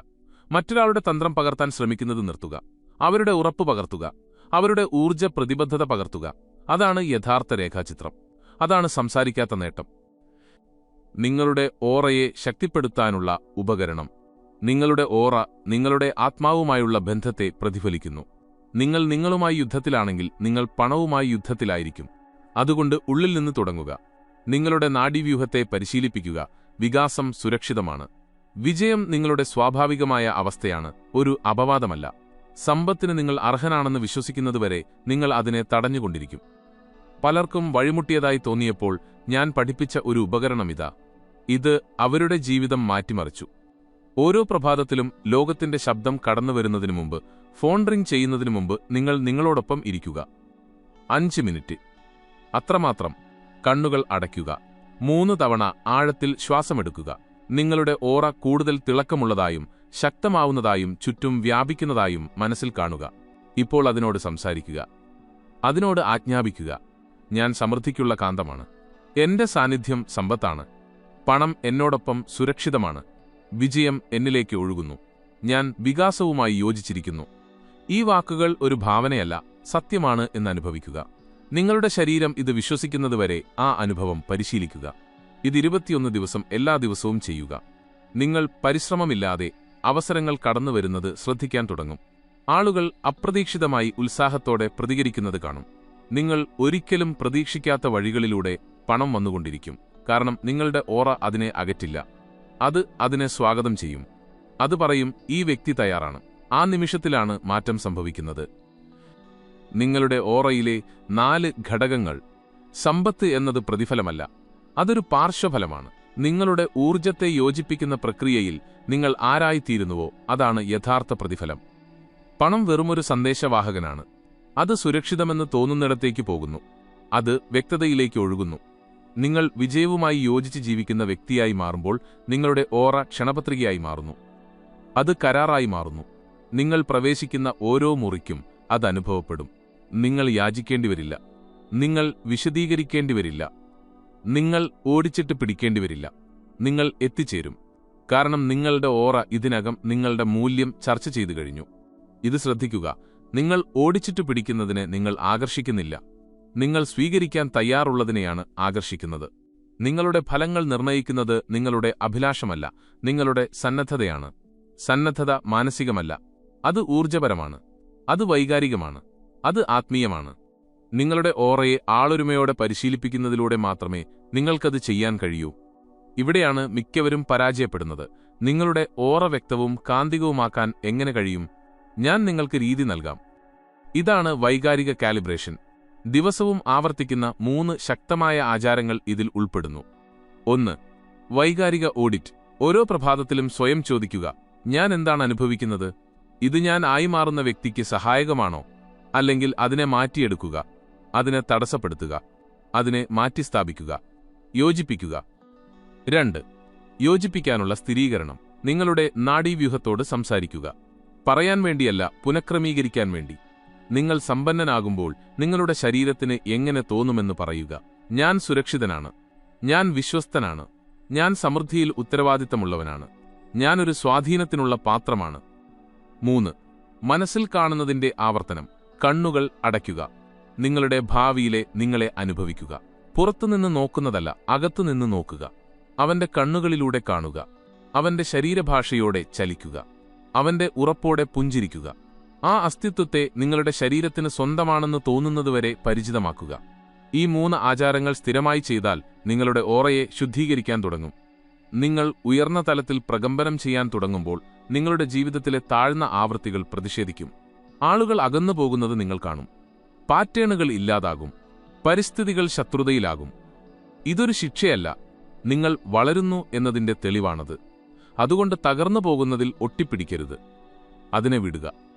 മറ്റൊരാളുടെ തന്ത്രം പകർത്താൻ ശ്രമിക്കുന്നത് നിർത്തുക. അവരുടെ ഉറപ്പ് പകർത്തുക. അവരുടെ ഊർജ്ജ പ്രതിബദ്ധത പകർത്തുക. അതാണ് യഥാർത്ഥ രേഖാചിത്രം. അതാണ് സംസാരിക്കാത്ത നേട്ടം. നിങ്ങളുടെ ഓറയെ ശക്തിപ്പെടുത്താനുള്ള ഉപകരണം. നിങ്ങളുടെ ഓറ നിങ്ങളുടെ ആത്മാവുമായുള്ള ബന്ധത്തെ പ്രതിഫലിക്കുന്നു. നിങ്ങൾ നിങ്ങളുമായി യുദ്ധത്തിലാണെങ്കിൽ നിങ്ങൾ പണവുമായി യുദ്ധത്തിലായിരിക്കും. അതുകൊണ്ട് ഉള്ളിൽ നിന്ന് തുടങ്ങുക. നിങ്ങളുടെ നാഡീവ്യൂഹത്തെ പരിശീലിപ്പിക്കുക. വികാസം സുരക്ഷിതമാണ്. വിജയം നിങ്ങളുടെ സ്വാഭാവികമായ അവസ്ഥയാണ്, ഒരു അപവാദമല്ല. സമ്പത്തിന് നിങ്ങൾ അർഹനാണെന്ന് വിശ്വസിക്കുന്നതുവരെ നിങ്ങൾ അതിനെ തടഞ്ഞുകൊണ്ടിരിക്കും. പലർക്കും വഴിമുട്ടിയതായി തോന്നിയപ്പോൾ ഞാൻ പഠിപ്പിച്ച ഒരു ഉപകരണമിതാ. ഇത് അവരുടെ ജീവിതം മാറ്റിമറിച്ചു. ഓരോ പ്രഭാതത്തിലും ലോകത്തിന്റെ ശബ്ദം കടന്നുവരുന്നതിനു മുമ്പ്, ഫോൺ റിംഗ് ചെയ്യുന്നതിനു മുമ്പ് നിങ്ങൾ നിങ്ങളോടൊപ്പം ഇരിക്കുക. 5 മിനിറ്റ്. അത്രമാത്രം. കണ്ണുകൾ അടയ്ക്കുക. 3 തവണ ആഴത്തിൽ ശ്വാസമെടുക്കുക. നിങ്ങളുടെ ഓറ കൂടുതൽ തിളക്കമുള്ളതായും ശക്തമാവുന്നതായും ചുറ്റും വ്യാപിക്കുന്നതായും മനസ്സിൽ കാണുക. ഇപ്പോൾ അതിനോട് സംസാരിക്കുക. അതിനോട് ആജ്ഞാപിക്കുക. ഞാൻ സമൃദ്ധിക്കുള്ള കാന്തമാണ്. എന്റെ സാന്നിധ്യം സമ്പത്താണ്. പണം എന്നോടൊപ്പം സുരക്ഷിതമാണ്. വിജയം എന്നിലേക്ക് ഒഴുകുന്നു. ഞാൻ വികാസവുമായി യോജിച്ചിരിക്കുന്നു. ഈ വാക്കുകൾ ഒരു ഭാവനയല്ല, സത്യമാണ് എന്നനുഭവിക്കുക. നിങ്ങളുടെ ശരീരം ഇത് വിശ്വസിക്കുന്നതുവരെ ആ അനുഭവം പരിശീലിക്കുക. ഇത് 21 ദിവസം എല്ലാ ദിവസവും ചെയ്യുക. നിങ്ങൾ പരിശ്രമമില്ലാതെ അവസരങ്ങൾ കടന്നുവരുന്നത് ശ്രദ്ധിക്കാൻ തുടങ്ങും. ആളുകൾ അപ്രതീക്ഷിതമായി ഉത്സാഹത്തോടെ പ്രതികരിക്കുന്നത് കാണും. നിങ്ങൾ ഒരിക്കലും പ്രതീക്ഷിക്കാത്ത വഴികളിലൂടെ പണം വന്നുകൊണ്ടിരിക്കും. കാരണം നിങ്ങളുടെ ഓറ അതിനെ അകറ്റില്ല. അത് അതിനെ സ്വാഗതം ചെയ്യും. അത് പറയും, ഈ വ്യക്തി തയ്യാറാണ്. ആ നിമിഷത്തിലാണ് മാറ്റം സംഭവിക്കുന്നത്. നിങ്ങളുടെ ഓറയിലെ 4 ഘടകങ്ങൾ. സമ്പത്ത് എന്നത് പ്രതിഫലമല്ല, അതൊരു പാർശ്വഫലമാണ്. നിങ്ങളുടെ ഊർജത്തെ യോജിപ്പിക്കുന്ന പ്രക്രിയയിൽ നിങ്ങൾ ആരായിത്തീരുന്നുവോ അതാണ് യഥാർത്ഥ പ്രതിഫലം. പണം വെറുമൊരു സന്ദേശവാഹകനാണ്. അത് സുരക്ഷിതമെന്ന് തോന്നുന്നിടത്തേക്ക് പോകുന്നു. അത് വ്യക്തതയിലേക്ക് ഒഴുകുന്നു. നിങ്ങൾ വിജയവുമായി യോജിച്ച് ജീവിക്കുന്ന വ്യക്തിയായി മാറുമ്പോൾ നിങ്ങളുടെ ഓറ ക്ഷണപത്രികയായി മാറുന്നു. അത് കരാറായി മാറുന്നു. നിങ്ങൾ പ്രവേശിക്കുന്ന ഓരോ മുറിക്കും അത് അനുഭവപ്പെടും. നിങ്ങൾ യാചിക്കേണ്ടിവരില്ല. നിങ്ങൾ വിശദീകരിക്കേണ്ടിവരില്ല. നിങ്ങൾ ഓടിച്ചിട്ട് പിടിക്കേണ്ടിവരില്ല. നിങ്ങൾ എത്തിച്ചേരും. കാരണം നിങ്ങളുടെ ഓറ ഇതിനകം നിങ്ങളുടെ മൂല്യം ചർച്ച ചെയ്തു കഴിഞ്ഞു. ഇത് ശ്രദ്ധിക്കുക. നിങ്ങൾ ഓടിച്ചിട്ട് പിടിക്കുന്നതിനെ നിങ്ങൾ ആകർഷിക്കുന്നില്ല. നിങ്ങൾ സ്വീകരിക്കാൻ തയ്യാറുള്ളതിനെയാണ് ആകർഷിക്കുന്നത്. നിങ്ങളുടെ ഫലങ്ങൾ നിർണയിക്കുന്നത് നിങ്ങളുടെ അഭിലാഷമല്ല, നിങ്ങളുടെ സന്നദ്ധതയാണ്. സന്നദ്ധത മാനസികമല്ല, അത് ഊർജപരമാണ്. അത് വൈകാരികമാണ്. അത് ആത്മീയമാണ്. നിങ്ങളുടെ ഓറയെ ആളൊരുമയോടെ പരിശീലിപ്പിക്കുന്നതിലൂടെ മാത്രമേ നിങ്ങൾക്കത് ചെയ്യാൻ കഴിയൂ. ഇവിടെയാണ് മിക്കവരും പരാജയപ്പെടുന്നത്. നിങ്ങളുടെ ഓറ വ്യക്തവും കാന്തികവുമാക്കാൻ എങ്ങനെ കഴിയും? ഞാൻ നിങ്ങൾക്ക് രീതി നൽകാം. ഇതാണ് വൈകാരിക കാലിബ്രേഷൻ. ദിവസവും ആവർത്തിക്കുന്ന 3 ശക്തമായ ആചാരങ്ങൾ ഇതിൽ ഉൾപ്പെടുന്നു. 1. വൈകാരിക ഓഡിറ്റ്. ഓരോ പ്രഭാതത്തിലും സ്വയം ചോദിക്കുക, ഞാൻ എന്താണ് അനുഭവിക്കുന്നത്? ഇത് ഞാൻ ആയി മാറുന്ന വ്യക്തിക്ക് സഹായകമാണോ? അല്ലെങ്കിൽ അതിനെ മാറ്റിയെടുക്കുക, അതിനെ തടസ്സപ്പെടുത്തുക, അതിനെ മാറ്റിസ്ഥാപിക്കുക, യോജിപ്പിക്കുക. 2. യോജിപ്പിക്കാനുള്ള സ്ഥിരീകരണം. നിങ്ങളുടെ നാഡീവ്യൂഹത്തോട് സംസാരിക്കുക. പറയാൻ വേണ്ടിയല്ല, പുനഃക്രമീകരിക്കാൻ വേണ്ടി. നിങ്ങൾ സമ്പന്നനാകുമ്പോൾ നിങ്ങളുടെ ശരീരത്തിന് എങ്ങനെ തോന്നുമെന്ന് പറയുക. ഞാൻ സുരക്ഷിതനാണ്. ഞാൻ വിശ്വസ്തനാണ്. ഞാൻ സമൃദ്ധിയിൽ ഉത്തരവാദിത്തമുള്ളവനാണ്. ഞാനൊരു സ്വാധീനത്തിനുള്ള പാത്രമാണ്. 3. മനസ്സിൽ കാണുന്നതിന്റെ ആവർത്തനം. കണ്ണുകൾ അടയ്ക്കുക. നിങ്ങളുടെ ഭാവിയിലെ നിങ്ങളെ അനുഭവിക്കുക. പുറത്തുനിന്ന് നോക്കുന്നതല്ല, അകത്തുനിന്ന് നോക്കുക. അവന്റെ കണ്ണുകളിലൂടെ കാണുക. അവന്റെ ശരീരഭാഷയോടെ ചലിക്കുക. അവന്റെ ഉറപ്പോടെ പുഞ്ചിരിക്കുക. ആ അസ്തിത്വത്തെ നിങ്ങളുടെ ശരീരത്തിന് സ്വന്തമാണെന്ന് തോന്നുന്നതുവരെ പരിചിതമാക്കുക. ഈ 3 ആചാരങ്ങൾ സ്ഥിരമായി ചെയ്താൽ നിങ്ങളുടെ ഓറയെ ശുദ്ധീകരിക്കാൻ തുടങ്ങും. നിങ്ങൾ ഉയർന്ന തലത്തിൽ പ്രകമ്പനം ചെയ്യാൻ തുടങ്ങുമ്പോൾ നിങ്ങളുടെ ജീവിതത്തിലെ താഴ്ന്ന ആവൃത്തികൾ പ്രതിഷേധിക്കും. ആളുകൾ അകന്നു പോകുന്നത് നിങ്ങൾ കാണും. പാറ്റേണുകൾ ഇല്ലാതാകും. പരിസ്ഥിതികൾ ശത്രുതയിലാകും. ഇതൊരു ശിക്ഷയല്ല, നിങ്ങൾ വളരുന്നു എന്നതിന്റെ തെളിവാണത്. അതുകൊണ്ട് തകർന്നു പോകുന്നതിൽ ഒട്ടിപ്പിടിക്കരുത്. അതിനെ വിടുക.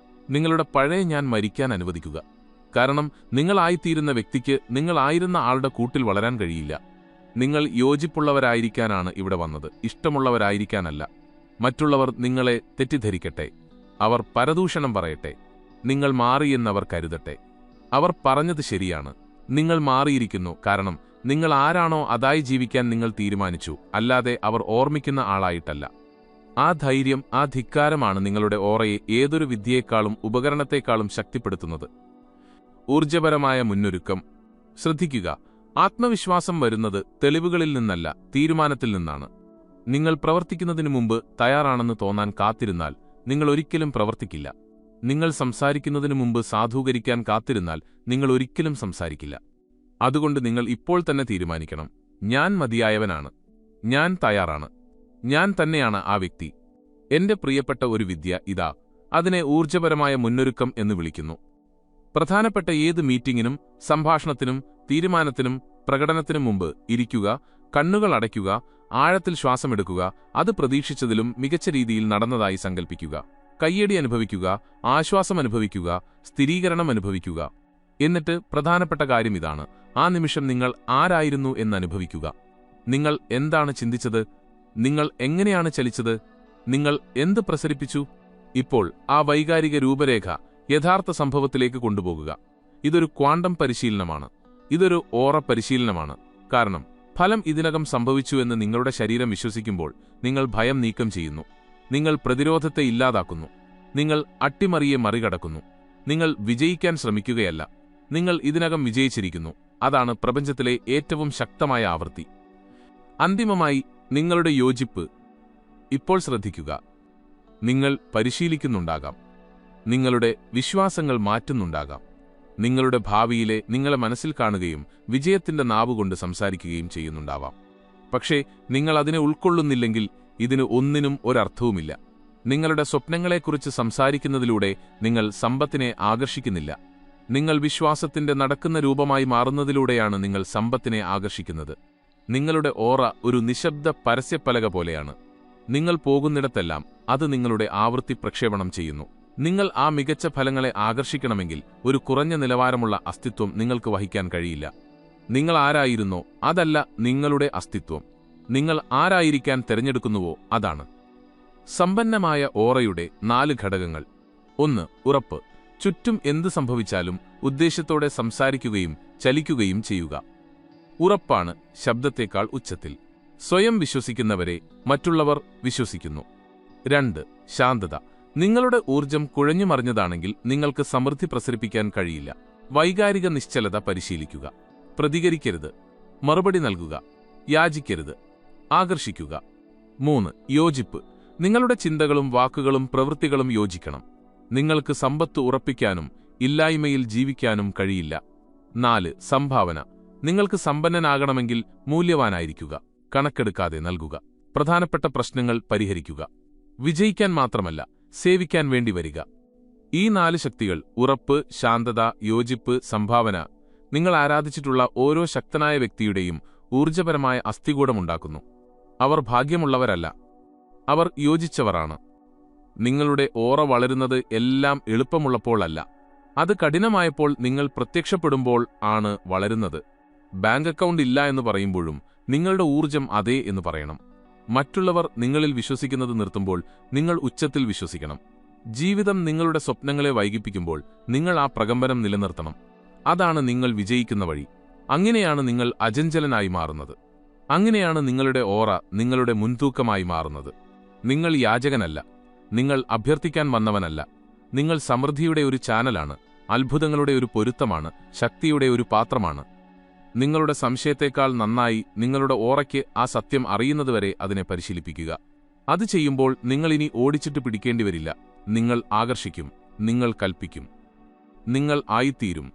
നിങ്ങളുടെ പഴയ ഞാൻ മരിക്കാൻ അനുവദിക്കുക. കാരണം നിങ്ങളായിത്തീരുന്ന വ്യക്തിക്ക് നിങ്ങളായിരുന്ന ആളുടെ കൂട്ടിൽ വളരാൻ കഴിയില്ല. നിങ്ങൾ യോജിപ്പുള്ളവരായിരിക്കാനാണ് ഇവിടെ വന്നത്, ഇഷ്ടമുള്ളവരായിരിക്കാനല്ല. മറ്റുള്ളവർ നിങ്ങളെ തെറ്റിദ്ധരിക്കട്ടെ, അവർ പരദൂഷണം പറയട്ടെ, നിങ്ങൾ മാറിയെന്നവർ കരുതട്ടെ. അവർ പറഞ്ഞത് ശരിയാണ്. നിങ്ങൾ മാറിയിരിക്കുന്നു, കാരണം നിങ്ങൾ ആരാണോ അതായി ജീവിക്കാൻ നിങ്ങൾ തീരുമാനിച്ചു, അല്ലാതെ അവർ ഓർമ്മിക്കുന്ന ആളായിട്ടല്ല. ആ ധൈര്യം, ആ ധിക്കാരമാണ് നിങ്ങളുടെ ഓറയെ ഏതൊരു വിദ്യയെക്കാളും ഉപകരണത്തെക്കാളും ശക്തിപ്പെടുത്തുന്നത്. ഊർജ്ജപരമായ മുന്നൊരുക്കം. ശ്രദ്ധിക്കുക, ആത്മവിശ്വാസം വരുന്നത് തെളിവുകളിൽ നിന്നല്ല, തീരുമാനത്തിൽ നിന്നാണ്. നിങ്ങൾ പ്രവർത്തിക്കുന്നതിനു മുമ്പ് തയ്യാറാണെന്ന് തോന്നാൻ കാത്തിരുന്നാൽ നിങ്ങൾ ഒരിക്കലും പ്രവർത്തിക്കില്ല. നിങ്ങൾ സംസാരിക്കുന്നതിനു മുമ്പ് സാധൂകരിക്കാൻ കാത്തിരുന്നാൽ നിങ്ങൾ ഒരിക്കലും സംസാരിക്കില്ല. അതുകൊണ്ട് നിങ്ങൾ ഇപ്പോൾ തന്നെ തീരുമാനിക്കണം, ഞാൻ മതിയായവനാണ്, ഞാൻ തയ്യാറാണ്, ഞാൻ തന്നെയാണ് ആ വ്യക്തി. എന്റെ പ്രിയപ്പെട്ട ഒരു വിദ്യ ഇതാ, അതിനെ ഊർജ്ജപരമായ മുന്നൊരുക്കം എന്ന് വിളിക്കുന്നു. പ്രധാനപ്പെട്ട ഏത് മീറ്റിംഗിനും, സംഭാഷണത്തിനും, തീരുമാനത്തിനും, പ്രകടനത്തിനും മുമ്പ് ഇരിക്കുക, കണ്ണുകൾ അടയ്ക്കുക, ആഴത്തിൽ ശ്വാസമെടുക്കുക, അത് പ്രതീക്ഷിച്ചതിലും മികച്ച രീതിയിൽ നടന്നതായി സങ്കൽപ്പിക്കുക. കയ്യടി അനുഭവിക്കുക, ആശ്വാസം അനുഭവിക്കുക, സ്ഥിരീകരണം അനുഭവിക്കുക. എന്നിട്ട് പ്രധാനപ്പെട്ട കാര്യം ഇതാണ്, ആ നിമിഷം നിങ്ങൾ ആരായിരുന്നു എന്നനുഭവിക്കുക. നിങ്ങൾ എന്താണ് ചിന്തിച്ചത്? നിങ്ങൾ എങ്ങനെയാണ് ചലിച്ചത്? നിങ്ങൾ എന്ത് പ്രസരിപ്പിച്ചു? ഇപ്പോൾ ആ വൈകാരിക രൂപരേഖ യഥാർത്ഥ സംഭവത്തിലേക്ക് കൊണ്ടുപോകുക. ഇതൊരു ക്വാണ്ടം പരിശീലനമാണ്. ഇതൊരു ഓറ പരിശീലനമാണ്. കാരണം ഫലം ഇതിനകം സംഭവിച്ചുവെന്ന് നിങ്ങളുടെ ശരീരം വിശ്വസിക്കുമ്പോൾ നിങ്ങൾ ഭയം നീക്കം ചെയ്യുന്നു. നിങ്ങൾ പ്രതിരോധത്തെ ഇല്ലാതാക്കുന്നു. നിങ്ങൾ അട്ടിമറിയെ മറികടക്കുന്നു. നിങ്ങൾ വിജയിക്കാൻ ശ്രമിക്കുകയല്ല, നിങ്ങൾ ഇതിനകം വിജയിച്ചിരിക്കുന്നു. അതാണ് പ്രപഞ്ചത്തിലെ ഏറ്റവും ശക്തമായ ആവൃത്തി. അന്തിമമായി നിങ്ങളുടെ യോജിപ്പ്. ഇപ്പോൾ ശ്രദ്ധിക്കുക, നിങ്ങൾ പരിശീലിക്കുന്നുണ്ടാകാം, നിങ്ങളുടെ വിശ്വാസങ്ങൾ മാറ്റുന്നുണ്ടാകാം, നിങ്ങളുടെ ഭാവിയിലെ നിങ്ങളെ മനസ്സിൽ കാണുകയും വിജയത്തിന്റെ നാവുകൊണ്ട് സംസാരിക്കുകയും ചെയ്യുന്നുണ്ടാവാം. പക്ഷേ നിങ്ങൾ അതിനെ ഉൾക്കൊള്ളുന്നില്ലെങ്കിൽ ഇതിന് ഒന്നിനും ഒരർത്ഥവുമില്ല. നിങ്ങളുടെ സ്വപ്നങ്ങളെക്കുറിച്ച് സംസാരിക്കുന്നതിലൂടെ നിങ്ങൾ സമ്പത്തിനെ ആകർഷിക്കുന്നില്ല. നിങ്ങൾ വിശ്വാസത്തിന്റെ നടക്കുന്ന രൂപമായി മാറുന്നതിലൂടെയാണ് നിങ്ങൾ സമ്പത്തിനെ ആകർഷിക്കുന്നത്. നിങ്ങളുടെ ഓറ ഒരു നിശബ്ദ പരസ്യപ്പലക പോലെയാണ്. നിങ്ങൾ പോകുന്നിടത്തെല്ലാം അത് നിങ്ങളുടെ ആവൃത്തി പ്രക്ഷേപണം ചെയ്യുന്നു. നിങ്ങൾ ആ മികച്ച ഫലങ്ങളെ ആകർഷിക്കണമെങ്കിൽ ഒരു കുറഞ്ഞ നിലവാരമുള്ള അസ്തിത്വം നിങ്ങൾക്ക് വഹിക്കാൻ കഴിയില്ല. നിങ്ങൾ ആരായിരുന്നോ അതല്ല നിങ്ങളുടെ അസ്തിത്വം. നിങ്ങൾ ആരായിരിക്കാൻ തിരഞ്ഞെടുക്കുന്നുവോ അതാണ്. സമ്പന്നമായ ഓറയുടെ 4 ഘടകങ്ങൾ. 1. ഉറപ്പ്. ചുറ്റും എന്ത് സംഭവിച്ചാലും ഉദ്ദേശ്യത്തോടെ സംസാരിക്കുകയും ചലിക്കുകയും ചെയ്യുക. ഉറപ്പാണ് ശബ്ദത്തേക്കാൾ ഉച്ചത്തിൽ. സ്വയം വിശ്വസിക്കുന്നവരെ മറ്റുള്ളവർ വിശ്വസിക്കുന്നു. 2. ശാന്തത. നിങ്ങളുടെ ഊർജം കുഴഞ്ഞുമറിഞ്ഞതാണെങ്കിൽ നിങ്ങൾക്ക് സമൃദ്ധി പ്രസരിപ്പിക്കാൻ കഴിയില്ല. വൈകാരിക നിശ്ചലത പരിശീലിക്കുക. പ്രതികരിക്കരുത്, മറുപടി നൽകുക, യാചിക്കരുത്, ആകർഷിക്കുക. 3. യോജിപ്പ്. നിങ്ങളുടെ ചിന്തകളും വാക്കുകളും പ്രവൃത്തികളും യോജിക്കണം. നിങ്ങൾക്ക് സമ്പത്ത് ഉറപ്പിക്കാനും ഇല്ലായ്മയിൽ ജീവിക്കാനും കഴിയില്ല. 4. സംഭാവന. നിങ്ങൾക്ക് സമ്പന്നനാകണമെങ്കിൽ മൂല്യവാനായിരിക്കുക, കണക്കെടുക്കാതെ നൽകുക, പ്രധാനപ്പെട്ട പ്രശ്നങ്ങൾ പരിഹരിക്കുക. വിജയിക്കാൻ മാത്രമല്ല, സേവിക്കാൻ വേണ്ടി വരിക. ഈ 4 ശക്തികൾ, ഉറപ്പ്, ശാന്തത, യോജിപ്പ്, സംഭാവന, നിങ്ങൾ ആരാധിച്ചിട്ടുള്ള ഓരോ ശക്തനായ വ്യക്തിയുടെയും ഊർജ്ജപരമായ അസ്ഥികൂടമുണ്ടാക്കുന്നു. അവർ ഭാഗ്യമുള്ളവരല്ല, അവർ യോജിച്ചവരാണ്. നിങ്ങളുടെ ഓറ വളരുന്നത് എല്ലാം എളുപ്പമുള്ളപ്പോൾ അല്ല, അത് കഠിനമായപ്പോൾ നിങ്ങൾ പ്രത്യക്ഷപ്പെടുമ്പോൾ ആണ് വളരുന്നത്. ബാങ്ക് അക്കൗണ്ട് ഇല്ല എന്ന് പറയുമ്പോഴും നിങ്ങളുടെ ഊർജം അതേ എന്ന് പറയണം. മറ്റുള്ളവർ നിങ്ങളിൽ വിശ്വസിക്കുന്നത് നിർത്തുമ്പോൾ നിങ്ങൾ ഉച്ചത്തിൽ വിശ്വസിക്കണം. ജീവിതം നിങ്ങളുടെ സ്വപ്നങ്ങളെ വൈകിപ്പിക്കുമ്പോൾ നിങ്ങൾ ആ പ്രകമ്പനം നിലനിർത്തണം. അതാണ് നിങ്ങൾ വിജയിക്കുന്ന വഴി. അങ്ങനെയാണ് നിങ്ങൾ അചഞ്ചലനായി മാറുന്നത്. അങ്ങനെയാണ് നിങ്ങളുടെ ഓറ നിങ്ങളുടെ മുൻതൂക്കമായി മാറുന്നത്. നിങ്ങൾ യാചകനല്ല, നിങ്ങൾ അഭ്യർത്ഥിക്കാൻ വന്നവനല്ല. നിങ്ങൾ സമൃദ്ധിയുടെ ഒരു ചാനലാണ്, അത്ഭുതങ്ങളുടെ ഒരു പൊരുത്തമാണ്, ശക്തിയുടെ ഒരു പാത്രമാണ്. നിങ്ങളുടെ സംശയത്തേക്കാൾ നന്നായി നിങ്ങളുടെ ഓറയ്ക്ക് ആ സത്യം അറിയുന്നതുവരെ അതിനെ പരിശീലിപ്പിക്കുക. അത് ചെയ്യുമ്പോൾ നിങ്ങൾ ഇനി ഓടിച്ചിട്ട് പിടിക്കേണ്ടി വരില്ല. നിങ്ങൾ ആകർഷിക്കും, നിങ്ങൾ കൽപ്പിക്കും, നിങ്ങൾ ആയിത്തീരും.